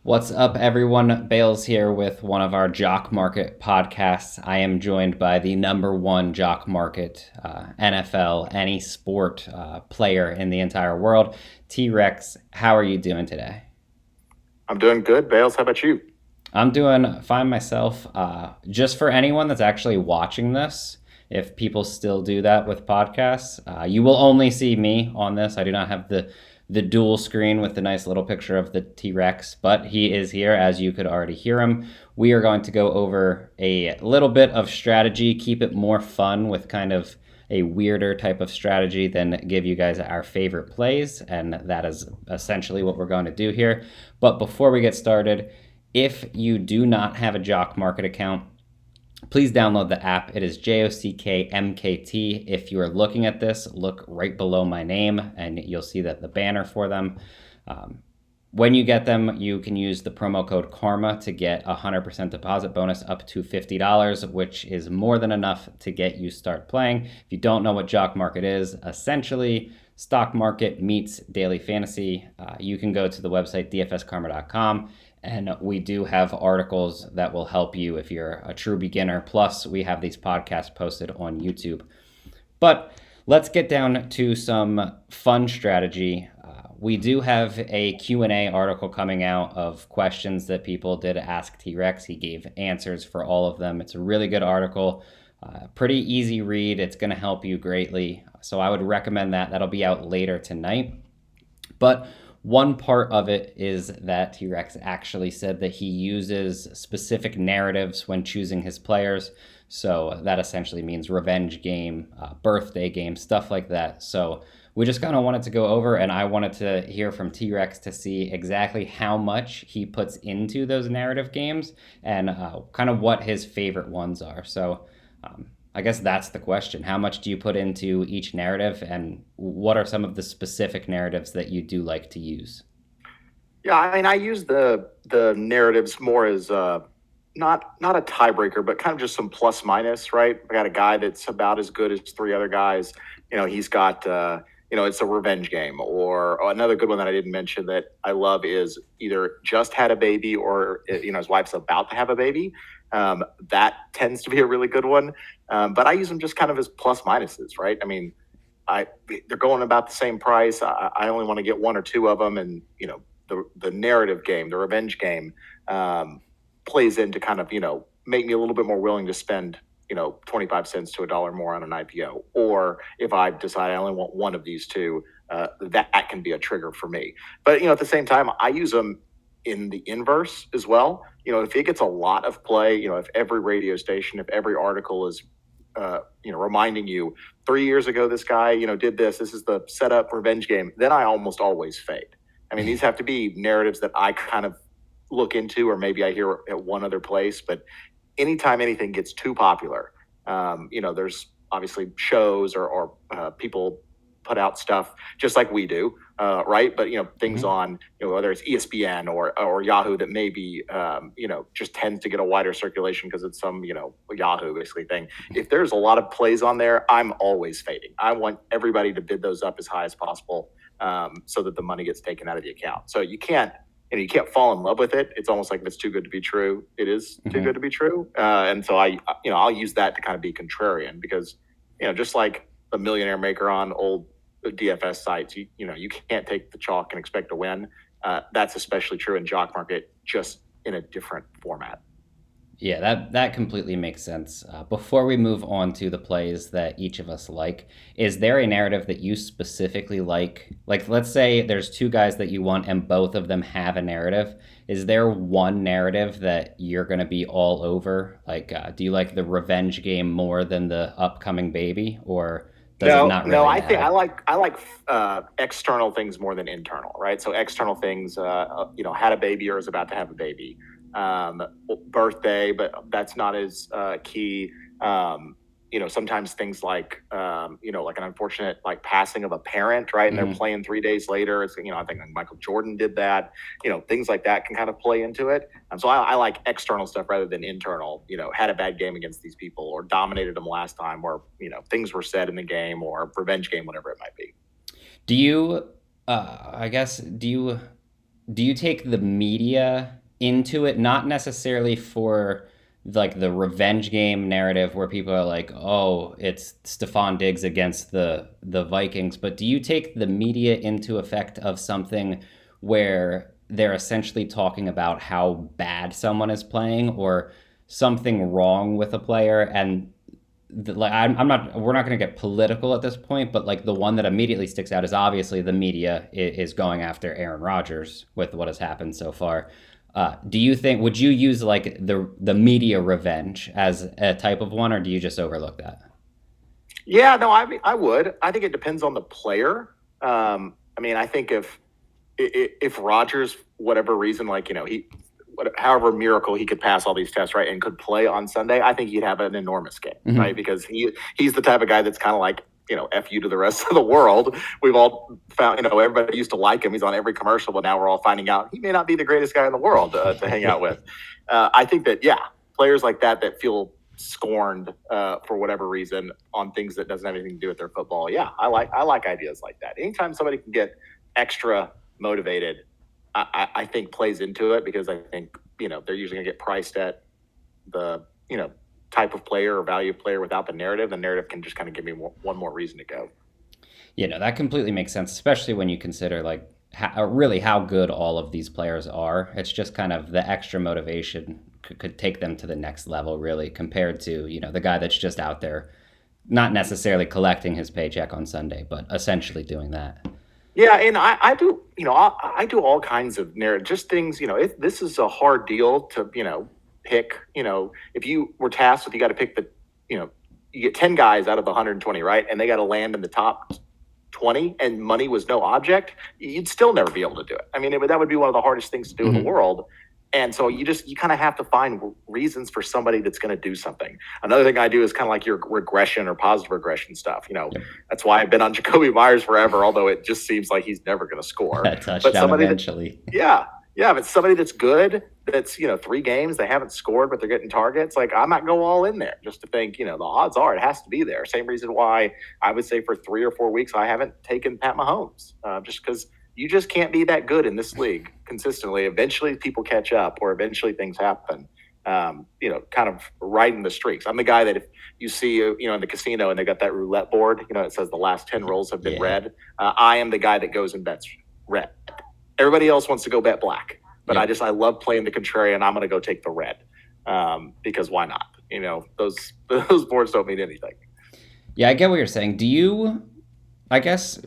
What's up, everyone? Bales here with one of our Jock Market podcasts. I am joined by the number one Jock Market, NFL, any sport player in the entire world, TRex. How are you doing today? I'm doing good, Bales. How about you? I'm doing fine myself. Just for anyone that's actually watching this, if people still do that with podcasts, you will only see me on this. I do not have the dual screen with the nice little picture of the T-Rex, but he is here as you could already hear him. We are going to go over a little bit of strategy, keep it more fun with kind of a weirder type of strategy than give you guys our favorite plays, and that is essentially what we're going to do here. But before we get started, if you do not have a Jock Market account, please download the app. It is Jock MKT. If you are looking at this, look right below my name and you'll see that the banner for them. Um, when you get them, you can use the promo code KARMA to get a 100% deposit bonus up to $50, which is more than enough to get you start playing. If you don't know what Jock Market is, essentially stock market meets daily fantasy. You can go to the website dfskarma.com, and we do have articles that will help you if you're a true beginner. Plus, we have these podcasts posted on YouTube. But let's get down to some fun strategy. We do have a Q&A article coming out of questions that people did ask T-Rex. He gave answers for all of them. It's a really good article, pretty easy read. It's going to help you greatly. So I would recommend that. That'll be out later tonight. But one part of it is that T-Rex actually said that he uses specific narratives when choosing his players. So that essentially means revenge game, birthday game, stuff like that. So we just kind of wanted to go over, and I wanted to hear from T-Rex to see exactly how much he puts into those narrative games and kind of what his favorite ones are. So I guess that's the question. How much do you put into each narrative, and what are some of the specific narratives that you do like to use? Yeah, I mean, I use the narratives more as not a tiebreaker, but kind of just some plus minus, right? I got a guy that's about as good as three other guys. He's got it's a revenge game, or another good one that I didn't mention that I love is either just had a baby or his wife's about to have a baby. That tends to be a really good one, but I use them just kind of as plus minuses, right? I mean, I they're going about the same price. I only want to get one or two of them, and the narrative game, the revenge game, plays into kind of make me a little bit more willing to spend 25 cents to a dollar more on an IPO, or if I decide I only want one of these two, that can be a trigger for me. But at the same time, I use them in the inverse as well. If it gets a lot of play, if every radio station, if every article is reminding you 3 years ago this guy did this. This is the setup revenge game. Then I almost always fade. I mean, these have to be narratives that I kind of look into, or maybe I hear at one other place. But anytime anything gets too popular, there's obviously shows or people put out stuff just like we do, right? But things Mm-hmm. on whether it's ESPN or Yahoo that maybe just tends to get a wider circulation because it's some Yahoo basically thing. If there's a lot of plays on there, I'm always fading. I want everybody to bid those up as high as possible, so that the money gets taken out of the account. So you can't fall in love with it. It's almost like if it's too good to be true, it is too good Mm-hmm. to be true. And so I'll use that to kind of be contrarian because, just like the millionaire maker on old DFS sites, you can't take the chalk and expect to win. That's especially true in Jock Market, just in a different format. Yeah, that completely makes sense. Before we move on to the plays that each of us like, is there a narrative that you specifically like? Like, let's say there's two guys that you want, and both of them have a narrative. Is there one narrative that you're going to be all over? Like, do you like the revenge game more than the upcoming baby, or does it No, not no, really I think I matter? like I like external things more than internal, right? So external things, had a baby or is about to have a baby, um, birthday, but that's not as key. Sometimes things like like an unfortunate like passing of a parent, right? And they're Mm-hmm. playing 3 days later. It's I think like Michael Jordan did that. Things like that can kind of play into it. So I like external stuff rather than internal. Had a bad game against these people, or dominated them last time, or things were said in the game, or revenge game, whatever it might be. Do you, I guess, do you do you take the media into it, not necessarily for like the revenge game narrative where people are like, oh, it's Stephon Diggs against the Vikings, but do you take the media into effect of something where they're essentially talking about how bad someone is playing or something wrong with a player, and like I'm not we're not going to get political at this point, but like the one that immediately sticks out is obviously the media is going after Aaron Rodgers with what has happened so far. Do you think would you use like the media revenge as a type of one, or do you just overlook that? Yeah, no, I would. I think it depends on the player. I mean, I think if Rodgers, whatever reason, like however miracle he could pass all these tests, right, and could play on Sunday, I think he'd have an enormous game, right? Because he's the type of guy that's kind of like, F you to the rest of the world. We've all found, everybody used to like him. He's on every commercial, but now we're all finding out he may not be the greatest guy in the world to hang out with. I think that, yeah, players like that feel scorned for whatever reason on things that doesn't have anything to do with their football. Yeah, I like ideas like that. Anytime somebody can get extra motivated, I think plays into it, because I think they're usually going to get priced at the type of player or value of player without the narrative. The narrative can just kind of give me one more reason to go. That completely makes sense, especially when you consider like really how good all of these players are. It's just kind of the extra motivation could take them to the next level, really, compared to the guy that's just out there, not necessarily collecting his paycheck on Sunday, but essentially doing that. Yeah, and I do, I do all kinds of narrative, just things, this is a hard deal to, pick, if you were tasked with, you got to pick you get 10 guys out of the 120, right? And they got to land in the top 20 and money was no object, you'd still never be able to do it. I mean, that would be one of the hardest things to do in the world. And so you kind of have to find reasons for somebody that's going to do something. Another thing I do is kind of like your regression or positive regression stuff. That's why I've been on Jacoby Myers forever, although it just seems like he's never going to score. That touchdown eventually. But somebody that's good, that's 3 games they haven't scored, but they're getting targets. Like, I might go all in there just to think, the odds are it has to be there. Same reason why I would say for 3 or 4 weeks I haven't taken Pat Mahomes, just because you just can't be that good in this league consistently. Eventually people catch up, or eventually things happen. Kind of riding the streaks. I'm the guy that if you see, in the casino and they got that roulette board, it says the last 10 rolls have been red. I am the guy that goes and bets red. Everybody else wants to go bet black, but I love playing the contrarian. I'm going to go take the red, because why not? Those boards don't mean anything. Yeah, I get what you're saying. Do you, I guess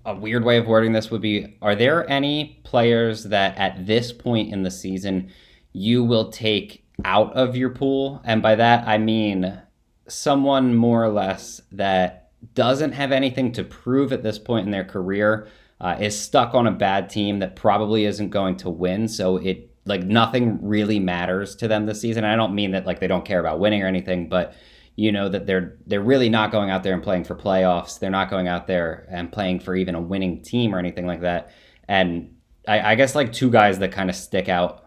a weird way of wording this would be, are there any players that at this point in the season you will take out of your pool? And by that, I mean someone more or less that doesn't have anything to prove at this point in their career, is stuck on a bad team that probably isn't going to win. So it like nothing really matters to them this season. And I don't mean that like they don't care about winning or anything, but that they're really not going out there and playing for playoffs. They're not going out there and playing for even a winning team or anything like that. And I guess like 2 guys that kind of stick out.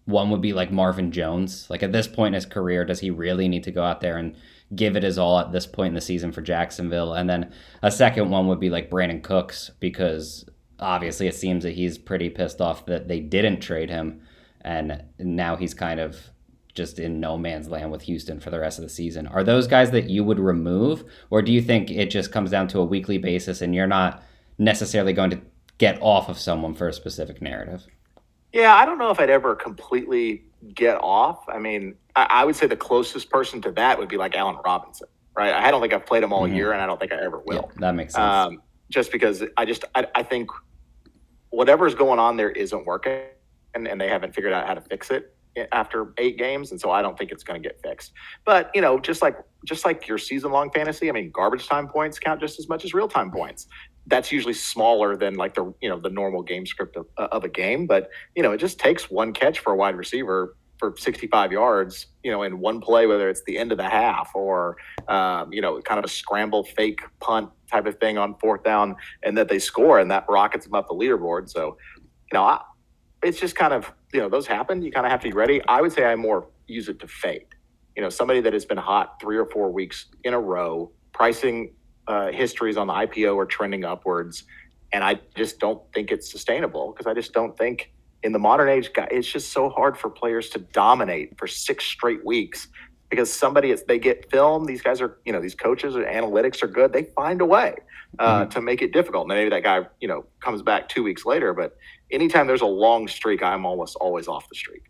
One would be like Marvin Jones. Like at this point in his career, does he really need to go out there and give it his all at this point in the season for Jacksonville? And then a second one would be like Brandon Cooks, because obviously it seems that he's pretty pissed off that they didn't trade him. And now he's kind of just in no man's land with Houston for the rest of the season. Are those guys that you would remove? Or do you think it just comes down to a weekly basis and you're not necessarily going to get off of someone for a specific narrative? Yeah, I don't know if I'd ever completely get off. I mean, I would say the closest person to that would be like Allen Robinson, right? I don't think I've played him all year, and I don't think I ever will. Yeah, that makes sense. Just because I think whatever's going on there isn't working, and they haven't figured out how to fix it after 8 games, and so I don't think it's going to get fixed. But just like your season-long fantasy, I mean, garbage time points count just as much as real time points. That's usually smaller than like the normal game script of a game, but it just takes one catch for a wide receiver for 65 yards, in one play, whether it's the end of the half or kind of a scramble fake punt type of thing on 4th down, and that they score, and that rockets them up the leaderboard. So it's just kind of those happen. You kind of have to be ready. I would say I more use it to fade. Somebody that has been hot 3 or 4 weeks in a row, pricing histories on the IPO are trending upwards. And I just don't think it's sustainable because I just don't think in the modern age, it's just so hard for players to dominate for 6 straight weeks because they get film. These guys are, these coaches or analytics are good. They find a way to make it difficult. And maybe that guy, comes back 2 weeks later. But anytime there's a long streak, I'm almost always off the streak.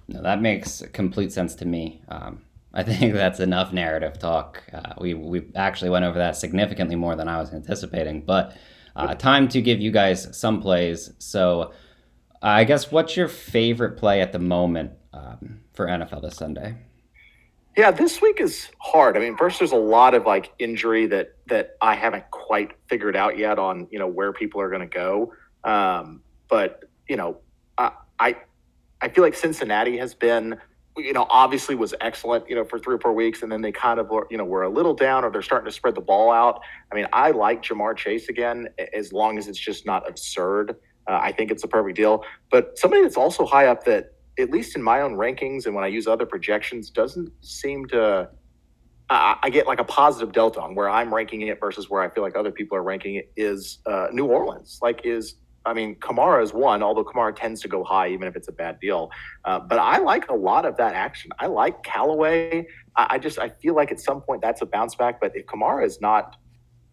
No, that makes complete sense to me. I think that's enough narrative talk. We actually went over that significantly more than I was anticipating. But time to give you guys some plays. So I guess what's your favorite play at the moment for NFL this Sunday? Yeah, this week is hard. I mean, first there's a lot of like injury that I haven't quite figured out yet on where people are going to go. But I I feel like Cincinnati has been obviously was excellent for 3 or 4 weeks, and then they kind of were a little down, or they're starting to spread the ball out. I mean, I like Jamar Chase again as long as it's just not absurd. I think it's a perfect deal. But somebody that's also high up that, at least in my own rankings and when I use other projections, doesn't seem to. I get like a positive delta on where I'm ranking it versus where I feel like other people are ranking it is New Orleans. Kamara is one, although Kamara tends to go high even if it's a bad deal. But I like a lot of that action. I like Callaway. I feel like at some point that's a bounce back. But if Kamara is not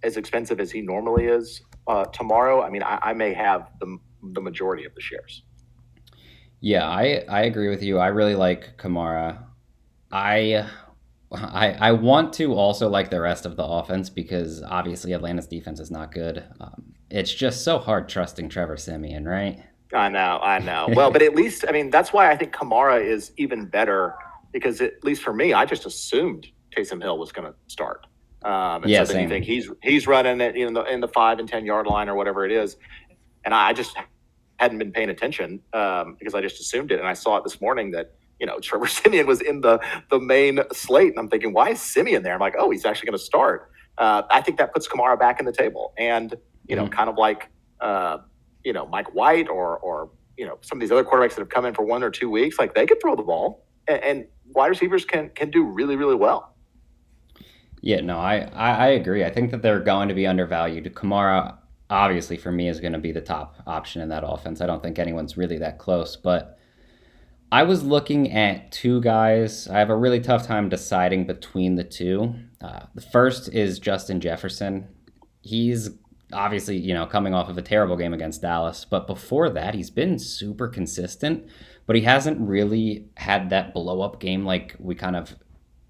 as expensive as he normally is tomorrow, I may have the majority of the shares. Yeah, I agree with you. I really like Kamara. I want to also like the rest of the offense because obviously Atlanta's defense is not good. It's just so hard trusting Trevor Siemian, right? I know. Well, but at least, that's why I think Kamara is even better because at least for me, I just assumed Taysom Hill was going to start. Yeah, so then same. you think he's running it in the 5 and 10 yard line or whatever it is, and I just hadn't been paying attention because I just assumed it, and I saw it this morning that Trevor Siemian was in the main slate, and I'm thinking, why is Siemian there? I'm like, oh, he's actually going to start. I think that puts Kamara back in the table, and kind of like Mike White or some of these other quarterbacks that have come in for 1 or 2 weeks, like they could throw the ball, and wide receivers can do really, really well. Yeah, no, I agree. I think that they're going to be undervalued. Kamara, obviously, for me, is going to be the top option in that offense. I don't think anyone's really that close, but I was looking at two guys. I have a really tough time deciding between the two. The first is Justin Jefferson. He's obviously, coming off of a terrible game against Dallas, but before that, he's been super consistent, but he hasn't really had that blow up game like we kind of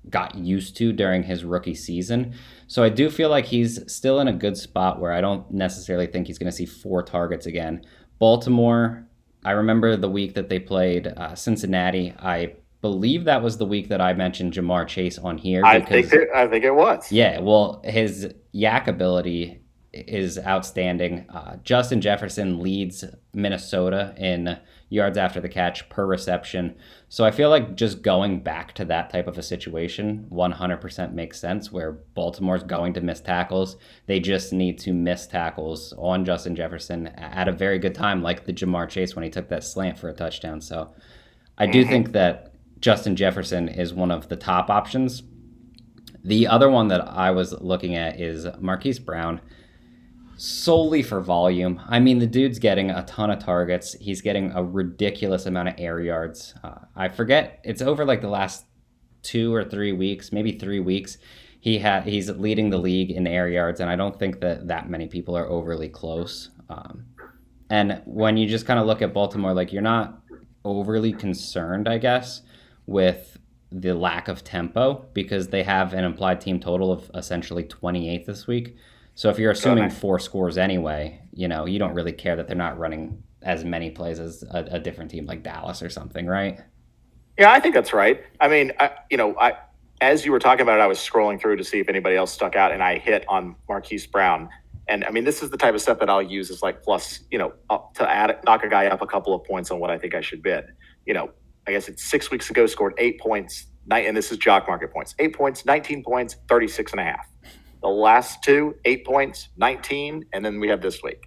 got used to during his rookie season. So I do feel like he's still in a good spot where I don't necessarily think he's going to see 4 targets again. Baltimore, I remember the week that they played Cincinnati. I believe that was the week that I mentioned Jamar Chase on here. I think it was. Yeah, well, his yak ability is outstanding. Justin Jefferson leads Minnesota in yards after the catch per reception. So I feel like just going back to that type of a situation 100% makes sense where Baltimore's going to miss tackles. They just need to miss tackles on Justin Jefferson at a very good time, like the Jamar Chase when he took that slant for a touchdown. So I do think that Justin Jefferson is one of the top options. The other one that I was looking at is Marquise Brown, solely for volume. The dude's getting a ton of targets. He's getting a ridiculous amount of air yards. I forget, it's over like the last 2 or 3 weeks, maybe 3 weeks. He's leading the league in air yards, and I don't think that many people are overly close. And when you just kind of look at Baltimore, like you're not overly concerned, I guess, with the lack of tempo because they have an implied team total of essentially 28 this week. So if you're assuming 4 scores anyway, you don't really care that they're not running as many plays as a different team like Dallas or something, right? Yeah, I think that's right. As you were talking about it, I was scrolling through to see if anybody else stuck out, and I hit on Marquise Brown. And this is the type of stuff that I'll use as like plus, to knock a guy up a couple of points on what I think I should bid. I guess it's 6 weeks ago, scored 8 points, and this is Jock Market points. 8 points, 19 points, 36.5. The last 2, 8 points, 19, and then we have this week.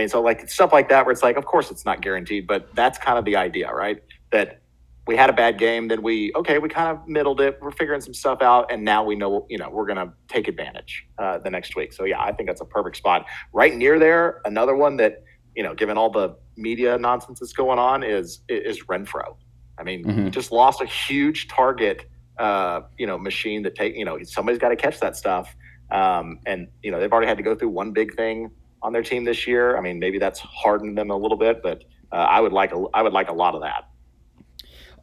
So like stuff like that where it's like, of course it's not guaranteed, but that's kind of the idea, right? That we had a bad game, then we kind of middled it. We're figuring some stuff out, and now we know, we're gonna take advantage the next week. So yeah, I think that's a perfect spot. Right near there, another one that, given all the media nonsense that's going on, is Renfro. I mean, he just lost a huge target, machine that somebody's got to catch that stuff. And they've already had to go through one big thing on their team this year. I mean, maybe that's hardened them a little bit, but I would like a lot of that.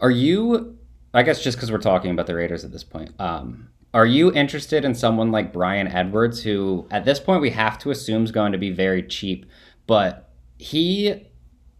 Are you, I guess just because we're talking about the Raiders at this point, are you interested in someone like Bryan Edwards, who at this point we have to assume is going to be very cheap, but he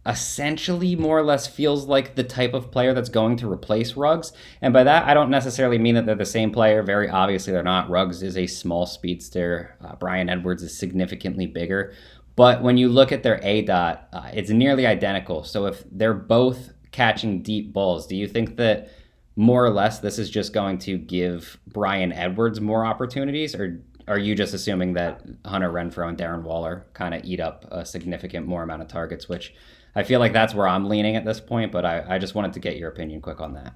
essentially more or less feels like the type of player that's going to replace Ruggs? And by that, I don't necessarily mean that they're the same player. Very obviously, they're not. Ruggs is a small speedster. Bryan Edwards is significantly bigger. But when you look at their ADOT, it's nearly identical. So if they're both catching deep balls, do you think that more or less this is just going to give Bryan Edwards more opportunities, or are you just assuming that Hunter Renfrow and Darren Waller kind of eat up a significant more amount of targets, which I feel like that's where I'm leaning at this point, but I just wanted to get your opinion quick on that.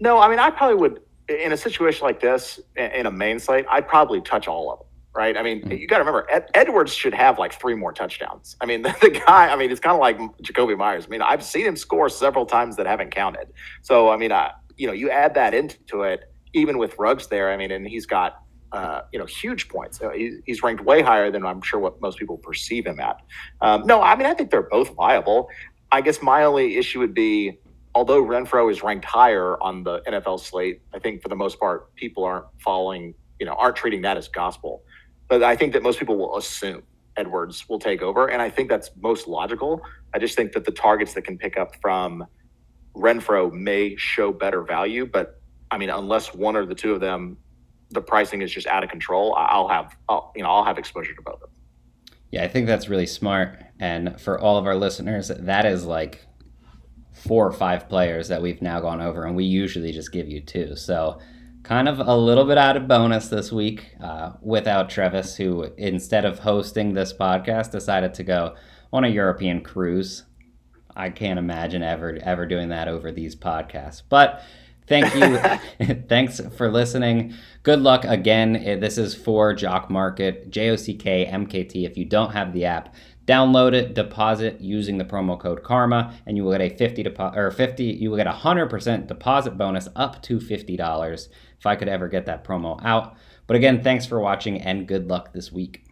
No, I mean, I probably would, in a situation like this, in a main slate, I'd probably touch all of them. Right. I mean, you got to remember, Edwards should have like 3 more touchdowns. I mean, the guy, I mean, it's kind of like Jacoby Myers. I mean, I've seen him score several times that haven't counted. So, I mean, you add that into it, even with Ruggs there. I mean, and he's got, huge points. He's ranked way higher than I'm sure what most people perceive him at. No, I mean, I think they're both viable. I guess my only issue would be, although Renfrow is ranked higher on the NFL slate, I think for the most part, people aren't treating that as gospel. But I think that most people will assume Edwards will take over, and I think that's most logical. I just think that the targets that can pick up from Renfrow may show better value, but I mean, unless one or the two of them, the pricing is just out of control, I'll have exposure to both of them. Yeah, I think that's really smart. And for all of our listeners, that is like 4 or 5 players that we've now gone over, and we usually just give you 2. So kind of a little bit out of bonus this week without Travis, who instead of hosting this podcast decided to go on a European cruise. I can't imagine ever doing that over these podcasts. But thank you. Thanks for listening. Good luck again. This is for Jock Market, Jock MKT. If you don't have the app, download it, deposit using the promo code KARMA, and you will get a 100% deposit bonus up to $50 if I could ever get that promo out. But again, thanks for watching and good luck this week.